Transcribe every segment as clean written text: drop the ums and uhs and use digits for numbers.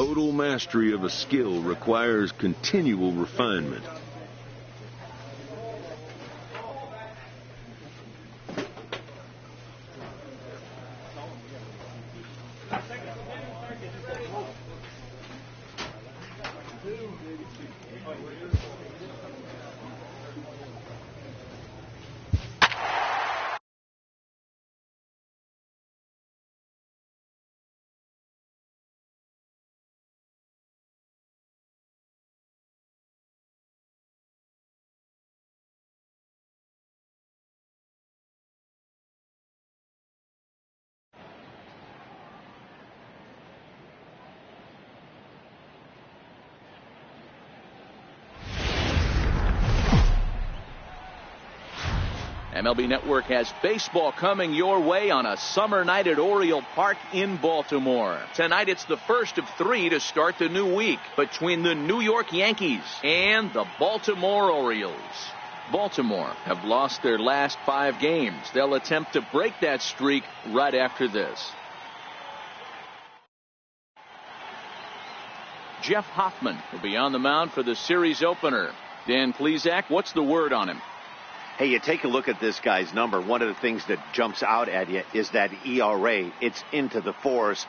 Total mastery of a skill requires continual refinement. MLB Network has baseball coming your way on a summer night at Oriole Park in Baltimore. Tonight it's the first of 3 to start the new week between the New York Yankees and the Baltimore Orioles. Baltimore have lost their last 5 games. They'll attempt to break that streak right after this. Jeff Hoffman will be on the mound for the series opener. Dan Plesac, what's the word on him? Hey, you take a look at this guy's number. One of the things that jumps out at you is that ERA. It's into the 4s.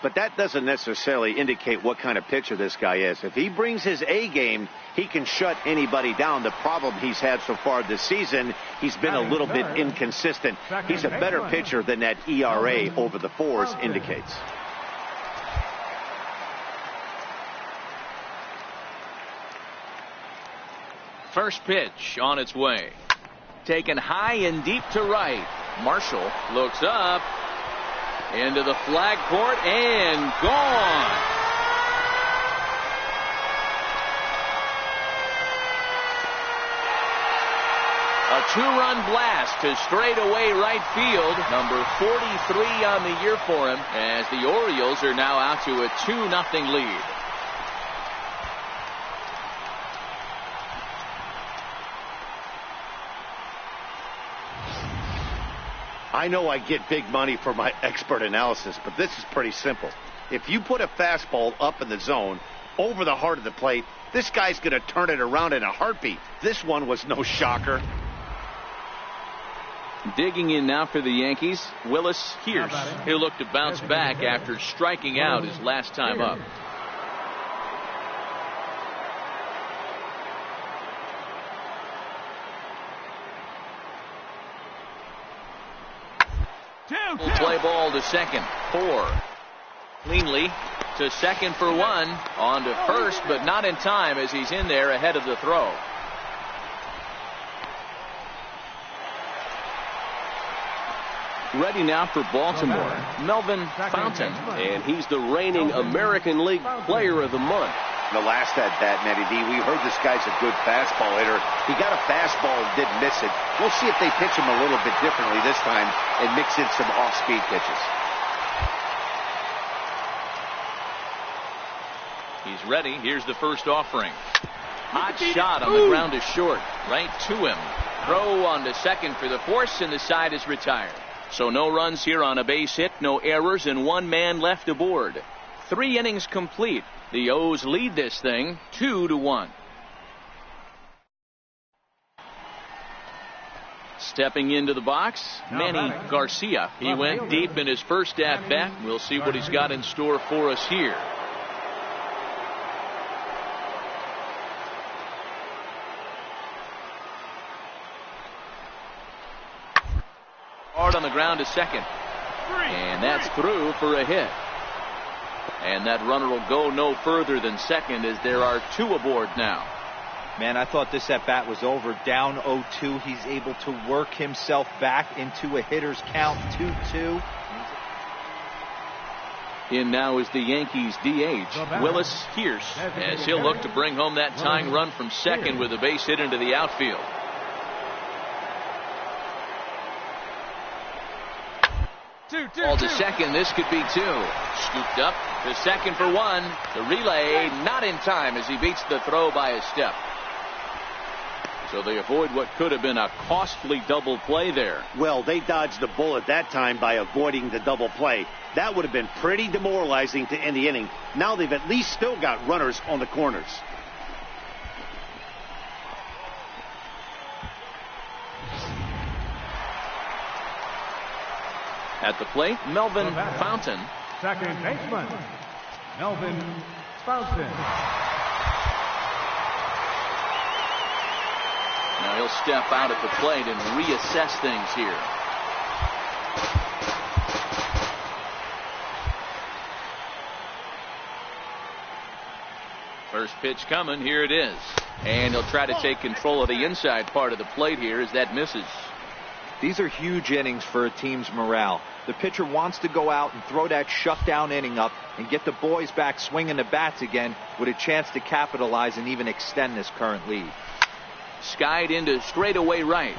But that doesn't necessarily indicate what kind of pitcher this guy is. If he brings his A game, he can shut anybody down. The problem he's had so far this season, he's been a little bit inconsistent. He's a better pitcher than that ERA over the 4s indicates. First pitch on its way. Taken high and deep to right. Marshall looks up into the flag court and gone. A 2-run blast to straightaway right field. Number 43 on the year for him, as the Orioles are now out to a 2-0 lead. I know I get big money for my expert analysis, but this is pretty simple. If you put a fastball up in the zone, over the heart of the plate, this guy's going to turn it around in a heartbeat. This one was no shocker. Digging in now for the Yankees, Willis Hears, who looked to bounce back after striking out his last time up. Play ball to second. 4. Cleanly to second for 1. On to first, but not in time as he's in there ahead of the throw. Ready now for Baltimore, Melvin Fontaine, and he's the reigning American League Player of the Month. The last at bat, Matty D, we heard this guy's a good fastball hitter. He got a fastball and didn't miss it. We'll see if they pitch him a little bit differently this time and mix in some off-speed pitches. He's ready. Here's the first offering. Hot shot on the ground is short. Right to him. Throw on to second for the force, and the side is retired. So no runs here on a base hit, no errors, and 1 man left aboard. 3 innings complete. The O's lead this thing 2-1. Stepping into the box, Manny Garcia. He went deep in his first at-bat. We'll see what he's got in store for us here. Hard on the ground to second. And that's through for a hit. And that runner will go no further than second as there are 2 aboard now. Man, I thought this at-bat was over. Down 0-2. He's able to work himself back into a hitter's count. 2-2. In now is the Yankees DH, Willis Hears, as he'll look to bring home that tying run from second with a base hit into the outfield. Ball to second. This could be 2. Scooped up to second for 1. The relay not in time as he beats the throw by a step. So they avoid what could have been a costly double play there. Well, they dodged the bullet that time by avoiding the double play. That would have been pretty demoralizing to end the inning. Now they've at least still got runners on the corners. At the plate, Melvin Fontaine. Second baseman, Melvin Fontaine. Now he'll step out at the plate and reassess things here. First pitch coming. Here it is. And he'll try to take control of the inside part of the plate here as that misses. These are huge innings for a team's morale. The pitcher wants to go out and throw that shutdown inning up and get the boys back swinging the bats again with a chance to capitalize and even extend this current lead. Skied into straightaway right.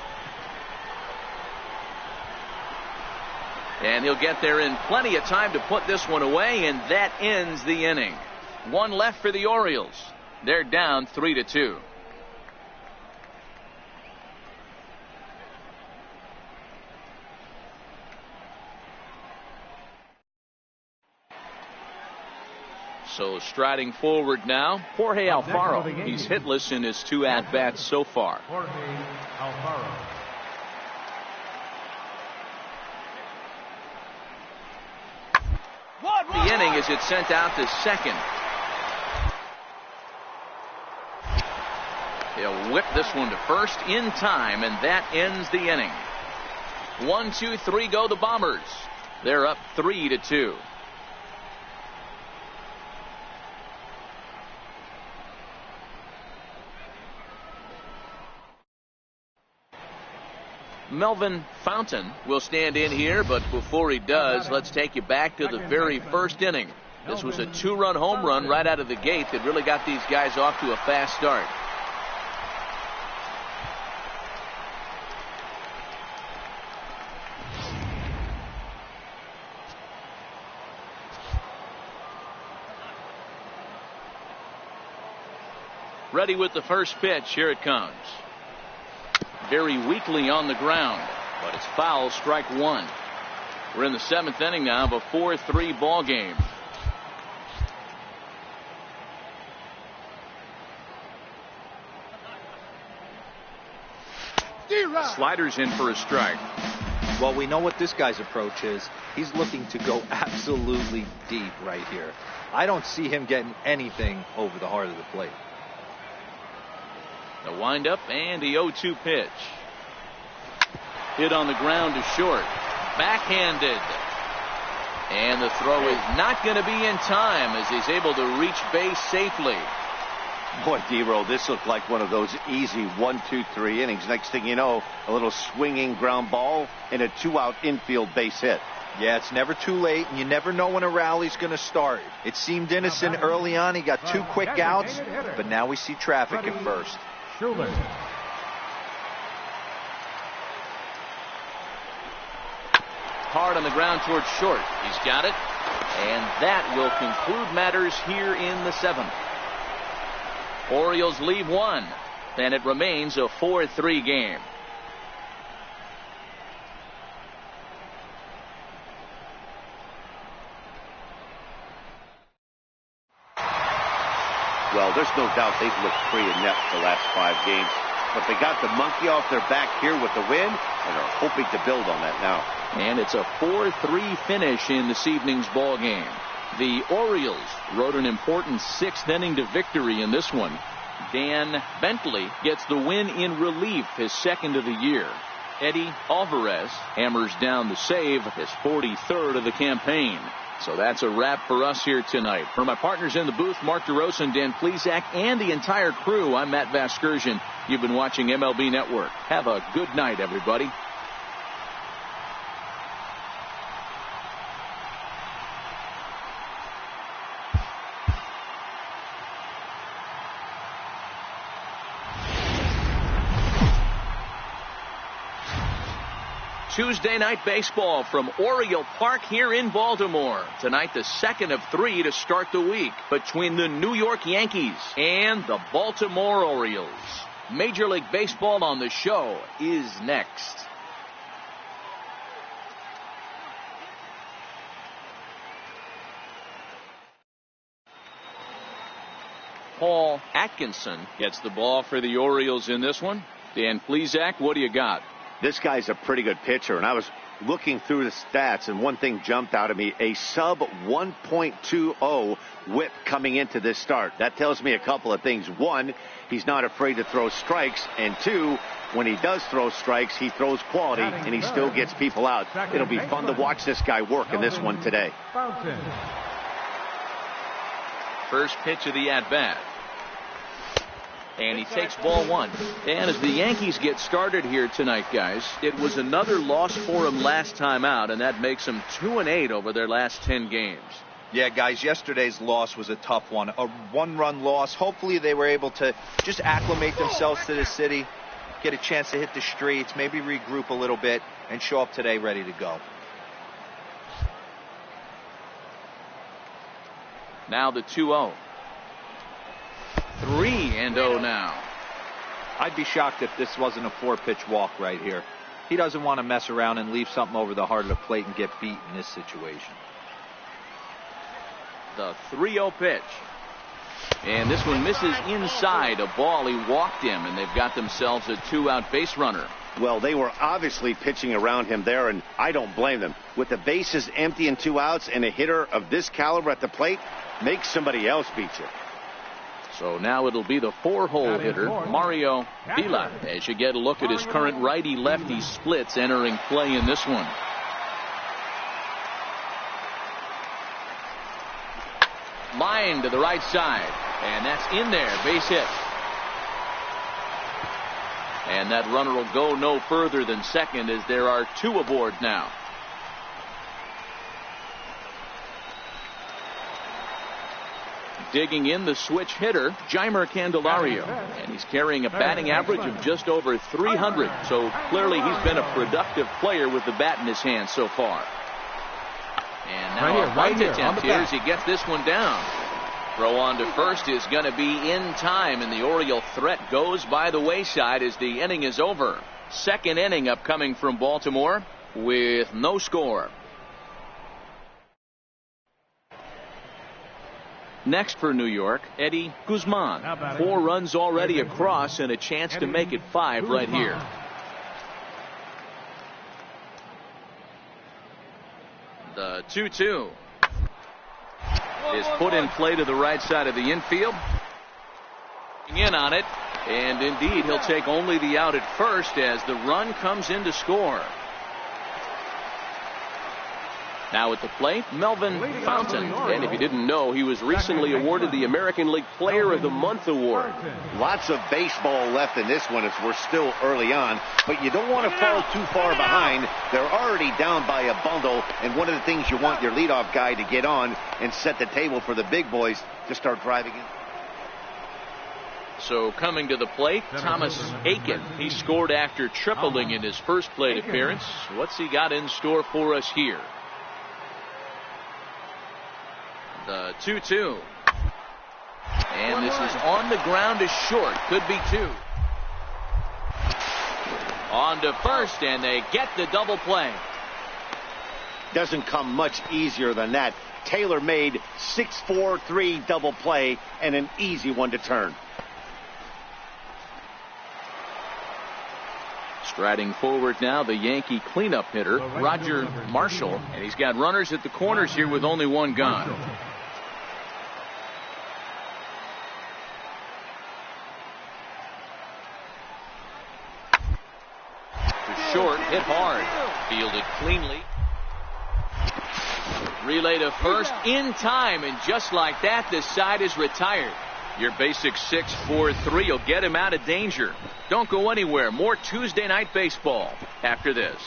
And he'll get there in plenty of time to put this one away, and that ends the inning. One left for the Orioles. They're down 3-2. So striding forward now, Jorge Alfaro. He's hitless in his 2 at-bats so far. Jorge Alfaro. The inning as it's sent out to second. He'll whip this one to first in time, and that ends the inning. 1, 2, 3 go the Bombers. They're up 3-2. Melvin Fontaine will stand in here, but before he does, let's take you back to the very first inning. This was a 2-run home run right out of the gate that really got these guys off to a fast start. Ready with the first pitch. Here it comes. Very weakly on the ground, but it's foul, strike 1. We're in the 7th inning now of a 4-3 ball game. Sliders in for a strike. Well, we know what this guy's approach is. He's looking to go absolutely deep right here. I don't see him getting anything over the heart of the plate. The windup and the 0-2 pitch. Hit on the ground to short. Backhanded. And the throw is not going to be in time as he's able to reach base safely. Boy, D-Roll, this looked like one of those easy 1, 2, 3 innings. Next thing you know, a little swinging ground ball and a 2-out infield base hit. Yeah, it's never too late, and you never know when a rally's going to start. It seemed innocent early on. He got 2 quick outs, but now we see traffic at first. Hard on the ground towards short. He's got it. And that will conclude matters here in the 7th. Orioles leave 1. And it remains a 4-3 game. Well, there's no doubt they've looked pretty inept the last 5 games. But they got the monkey off their back here with the win and are hoping to build on that now. And it's a 4-3 finish in this evening's ball game. The Orioles rode an important 6th inning to victory in this one. Dan Bentley gets the win in relief, his 2nd of the year. Eddie Alvarez hammers down the save, his 43rd of the campaign. So that's a wrap for us here tonight. For my partners in the booth, Mark DeRosa, Dan Plesac, and the entire crew, I'm Matt Vasgersian. You've been watching MLB Network. Have a good night, everybody. Tuesday night baseball from Oriole Park here in Baltimore. Tonight, the 2nd of 3 to start the week between the New York Yankees and the Baltimore Orioles. Major League Baseball on the show is next. Paul Atkinson gets the ball for the Orioles in this one. Dan Plesac, what do you got? This guy's a pretty good pitcher, and I was looking through the stats, and one thing jumped out at me: a sub 1.20 whip coming into this start. That tells me a couple of things. One, he's not afraid to throw strikes, and two, when he does throw strikes, he throws quality, and he still gets people out. It'll be fun to watch this guy work in this one today. First pitch of the at-bat. And he takes ball one. And as the Yankees get started here tonight, guys, it was another loss for them last time out, and that makes them 2-8 over their last 10 games. Yeah, guys, yesterday's loss was a tough one. A one-run loss. Hopefully they were able to just acclimate themselves to the city, get a chance to hit the streets, maybe regroup a little bit, and show up today ready to go. Now the 2-0. 3-0 now. I'd be shocked if this wasn't a 4-pitch walk right here. He doesn't want to mess around and leave something over the heart of the plate and get beat in this situation. The 3-0 pitch. And this one misses inside. A ball he walked him, and they've got themselves a 2-out base runner. Well, they were obviously pitching around him there, and I don't blame them. With the bases empty and 2 outs and a hitter of this caliber at the plate, make somebody else beat you. So now it'll be the 4-hole hitter, Mario Vila, as you get a look at his current righty-lefty splits entering play in this one. Line to the right side, and that's in there, base hit. And that runner will go no further than second as there are 2 aboard now. Digging in the switch hitter, Jeimer Candelario, and he's carrying a batting average of just over 300, so clearly he's been a productive player with the bat in his hand so far. And now a bunt attempt here as he gets this one down. Throw on to first is going to be in time, and the Oriole threat goes by the wayside as the inning is over. Second inning upcoming from Baltimore with no score. Next for New York, Eddie Guzman. 4 runs already across and a chance to make it 5 right here. The 2-2 is put in play to the right side of the infield. In on it, and indeed he'll take only the out at first as the run comes in to score. Now at the plate, Melvin Fontaine. And if you didn't know, he was recently awarded the American League Player of the Month award. Lots of baseball left in this one as we're still early on, but you don't want to fall too far behind. They're already down by a bundle, and one of the things you want your leadoff guy to get on and set the table for the big boys to start driving in. So coming to the plate, Thomas Aiken. He scored after tripling in his first plate appearance. What's he got in store for us here? The 2-2. And this is on the ground to short. Could be 2. On to first, and they get the double play. Doesn't come much easier than that. Tailor-made 6-4-3 double play and an easy one to turn. Striding forward now, the Yankee cleanup hitter, Roger Marshall. And he's got runners at the corners here with only 1 gone. To short, hit hard. Fielded cleanly. Relay to first in time, and just like that, the side is retired. Your basic 6-4-3 will get him out of danger. Don't go anywhere. More Tuesday night baseball after this.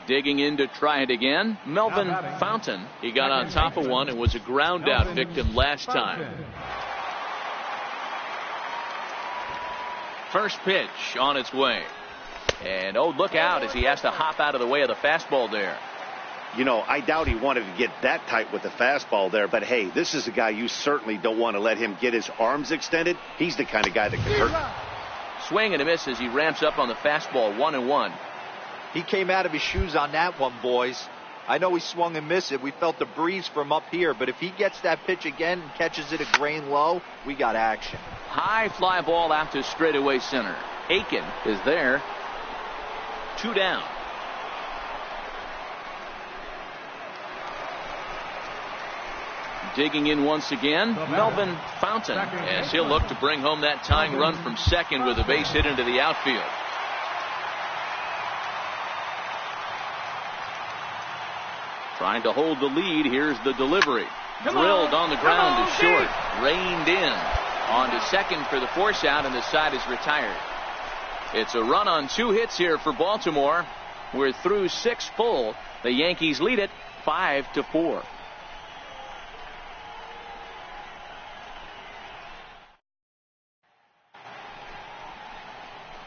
Digging in to try it again, Melvin Fontaine. He got on top of one and was a ground out victim last time. First pitch on its way. And oh, look out as he has to hop out of the way of the fastball there. You know, I doubt he wanted to get that tight with the fastball there, but hey, this is a guy you certainly don't want to let him get his arms extended. He's the kind of guy that can hurt. Swing and a miss as he ramps up on the fastball, 1-1. He came out of his shoes on that one, boys. I know he swung and missed it. We felt the breeze from up here, but if he gets that pitch again and catches it a grain low, we got action. High fly ball out to straightaway center. Aiken is there. 2 down. Digging in once again, Melvin Fontaine, as he'll look to bring home that tying run from second with a base hit into the outfield. Trying to hold the lead. Here's the delivery. Drilled on the ground to short. Reined in. On to second for the force out, and the side is retired. It's a run on 2 hits here for Baltimore. We're through 6 full. The Yankees lead it 5-4.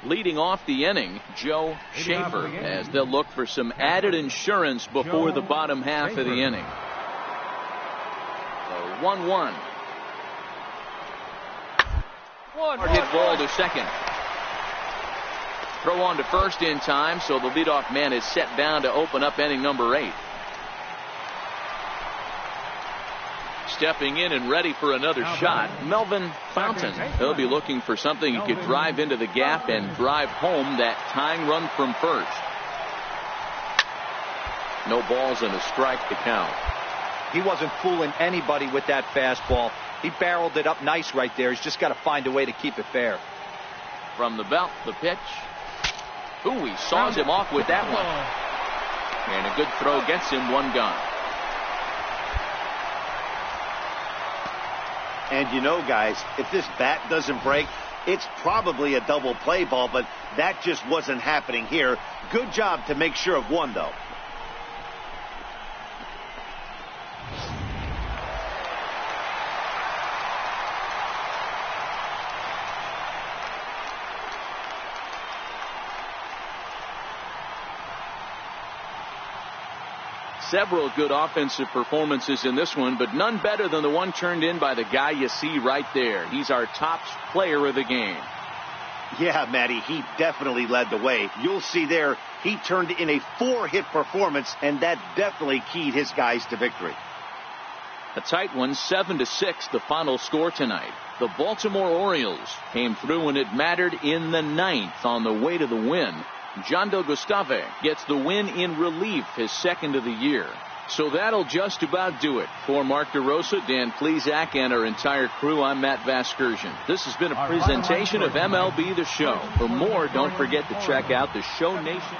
Leading off the inning, Joe Schaefer, as they'll look for some added insurance before the bottom half of the inning. So 1-1. Hard hit ball to second. Throw on to first in time, so the leadoff man is set down to open up inning number 8. Stepping in and ready for another shot, Melvin Fontaine. He'll be looking for something he could drive into the gap and drive home that tying run from first. No balls and a strike to count. He wasn't fooling anybody with that fastball. He barreled it up nice right there. He's just got to find a way to keep it fair. From the belt, the pitch. Ooh, he saws him off with that one. And a good throw gets him 1 gone. And you know, guys, if this bat doesn't break, it's probably a double play ball, but that just wasn't happening here. Good job to make sure of one, though. Several good offensive performances in this one, but none better than the one turned in by the guy you see right there. He's our top player of the game. Yeah, Matty, he definitely led the way. You'll see there, he turned in a 4-hit performance, and that definitely keyed his guys to victory. A tight one, 7-6, the final score tonight. The Baltimore Orioles came through when it mattered in the 9th on the way to the win. John Del Gustave gets the win in relief, his second of the year. So that'll just about do it. For Mark DeRosa, Dan Plesac, and our entire crew, I'm Matt Vasgersian. This has been a presentation of MLB The Show. For more, don't forget to check out the Show Nation.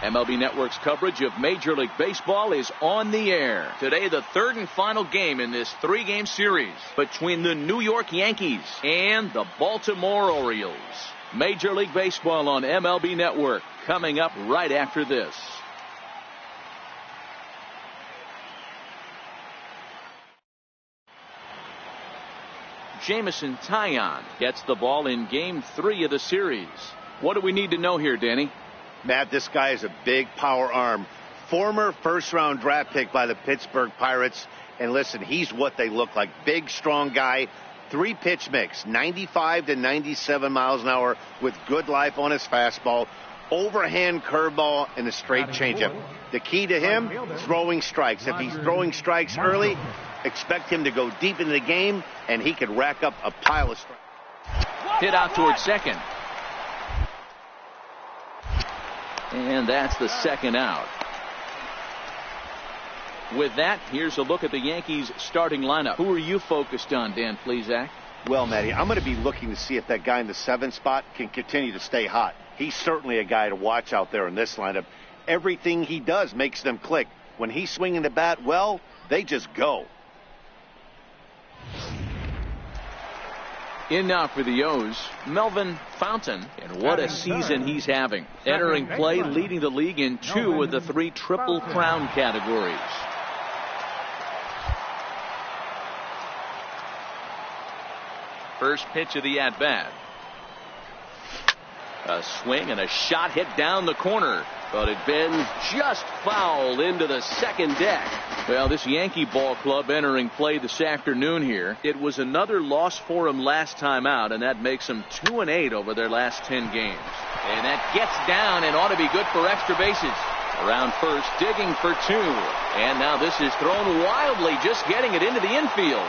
MLB Network's coverage of Major League Baseball is on the air. Today, the third and final game in this 3-game series between the New York Yankees and the Baltimore Orioles. Major League Baseball on MLB Network coming up right after this. Jameson Taillon gets the ball in Game 3 of the series. What do we need to know here, Danny? Matt, this guy is a big power arm. Former first-round draft pick by the Pittsburgh Pirates. And listen, he's what they look like. Big, strong guy. 3-pitch mix. 95 to 97 miles an hour with good life on his fastball. Overhand curveball and a straight changeup. The key to him, throwing strikes. If he's throwing strikes early, expect him to go deep into the game, and he could rack up a pile of strikes. Hit out towards second. And that's the second out. With that, here's a look at the Yankees starting lineup. Who are you focused on, Dan Plesac? Well, Matty, I'm going to be looking to see if that guy in the 7th spot can continue to stay hot. He's certainly a guy to watch out there in this lineup. Everything he does makes them click. When he's swinging the bat, well, they just go. In now for the O's, Melvin Fontaine, and what a season he's having. Entering play, leading the league in 2 of the 3 Triple Crown categories. First pitch of the at-bat. A swing and a shot hit down the corner, but it bends just foul into the second deck. Well, this Yankee ball club entering play this afternoon here. It was another loss for them last time out, and that makes them 2-8 over their last 10 games. And that gets down and ought to be good for extra bases. Around first, digging for 2. And now this is thrown wildly, just getting it into the infield.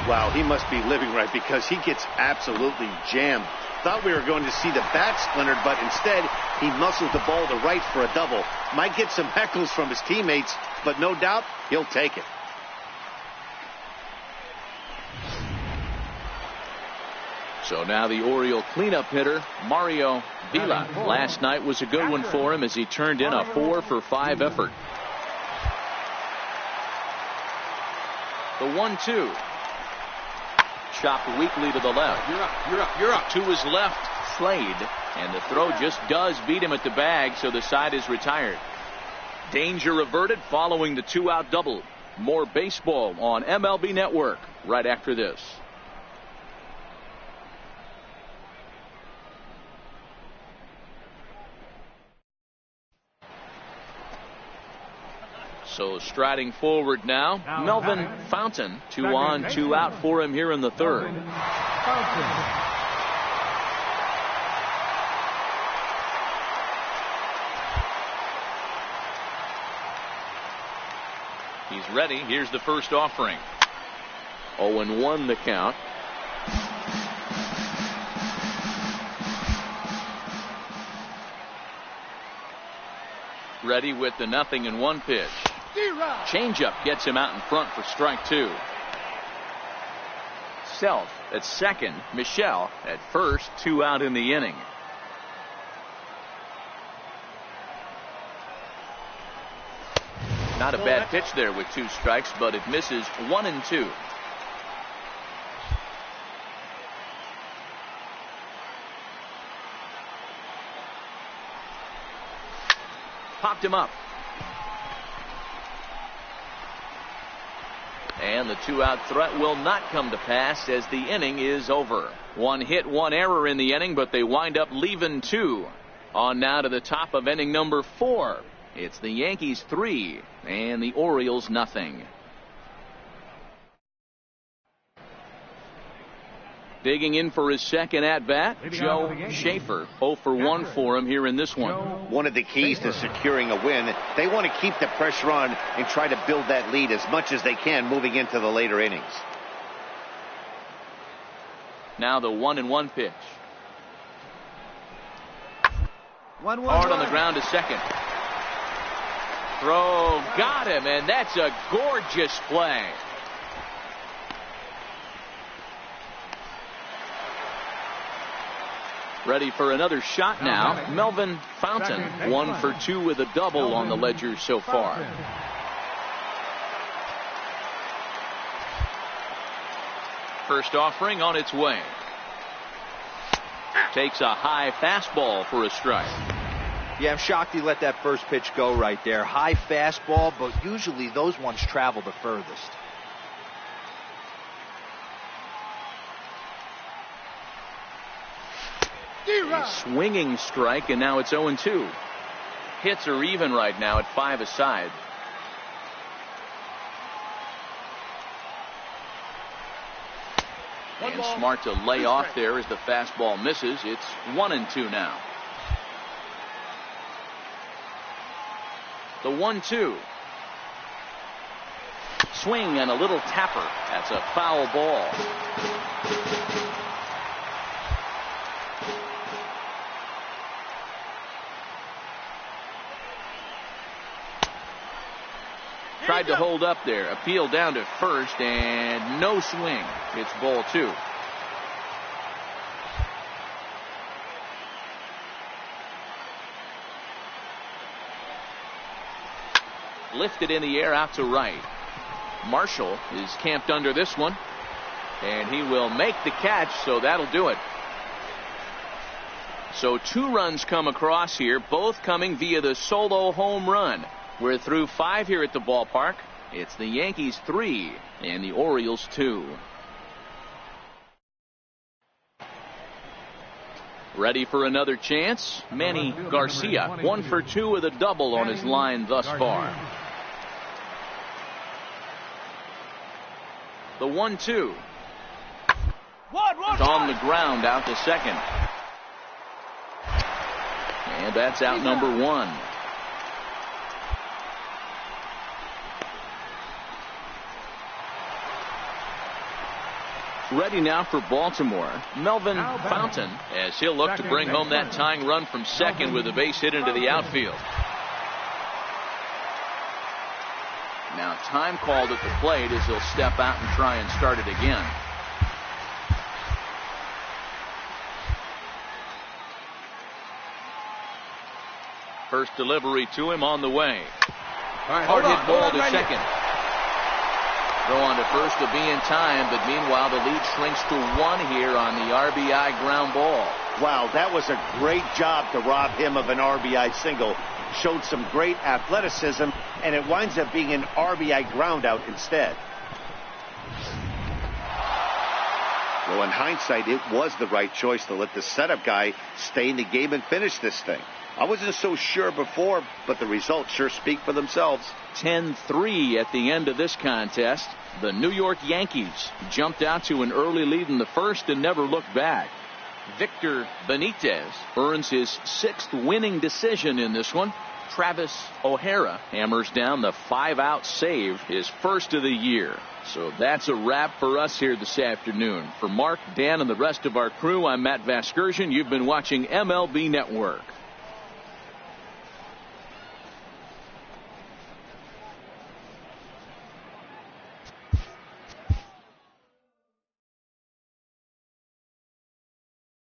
Wow, he must be living right because he gets absolutely jammed. Thought we were going to see the bat splintered, but instead he muscles the ball to right for a double. Might get some heckles from his teammates, but no doubt he'll take it. So now the Oriole cleanup hitter, Mario Vila. Last night was a good one for him as he turned in a 4-for-5 effort. The 1-2. Chopped weakly to the left. You're up. To his left, Slade. And the throw just does beat him at the bag, so the side is retired. Danger averted following the 2-out double. More baseball on MLB Network right after this. So striding forward now, Melvin Fontaine. 2 on, 2 out for him here in the third. He's ready. Here's the first offering. 0-1 the count. Ready with the 0-1 pitch. Changeup gets him out in front for strike 2. Self at second, Michelle at first, 2 out in the inning. Not a bad pitch there with 2 strikes, but it misses 1-2. Popped him up. And the 2-out threat will not come to pass as the inning is over. 1 hit, 1 error in the inning, but they wind up leaving 2. On now to the top of inning number 4. It's the Yankees 3 and the Orioles nothing. Digging in for his second at-bat, Joe Schaefer. 0-for-1 for him here in this one. One of the keys to securing a win, they want to keep the pressure on and try to build that lead as much as they can moving into the later innings. Now the 1-1 pitch. Hard on the ground to second. Throw got him, and that's a gorgeous play. Ready for another shot now. Melvin Fontaine, 1 for 2 with a double on the ledger so far. First offering on its way. Takes a high fastball for a strike. Yeah, I'm shocked he let that first pitch go right there. High fastball, but usually those ones travel the furthest. A swinging strike, and now it's 0-2. Hits are even right now at 5 aside. And smart to lay off there as the fastball misses. It's 1-2 now. The 1-2. Swing and a little tapper. That's a foul ball. Tried to hold up there. Appeal down to first, and no swing. It's ball 2. Lifted in the air out to right. Marshall is camped under this one, and he will make the catch, so that'll do it. So 2 runs come across here, both coming via the solo home run. We're through 5 here at the ballpark. It's the Yankees 3 and the Orioles 2. Ready for another chance? Manny Garcia, 1 for 2 with a double on his line thus far. The 1-2. It's on the ground out to second. And that's out number 1. Ready now for Baltimore, Melvin Fontaine, as he'll look to bring home that tying run from second with a base hit into the outfield. Now time called at the plate as he'll step out and try and start it again. First delivery to him on the way. Hard hit ball to second. Throw on to first to be in time, but meanwhile the lead shrinks to 1 here on the RBI ground ball. Wow, that was a great job to rob him of an RBI single. Showed some great athleticism, and it winds up being an RBI ground out instead. Well, in hindsight, it was the right choice to let the setup guy stay in the game and finish this thing. I wasn't so sure before, but the results sure speak for themselves. 10-3 at the end of this contest. The New York Yankees jumped out to an early lead in the first and never looked back. Victor Benitez earns his 6th winning decision in this one. Travis O'Hara hammers down the 5-out save, his first of the year. So that's a wrap for us here this afternoon. For Mark, Dan, and the rest of our crew, I'm Matt Vasgersian. You've been watching MLB Network.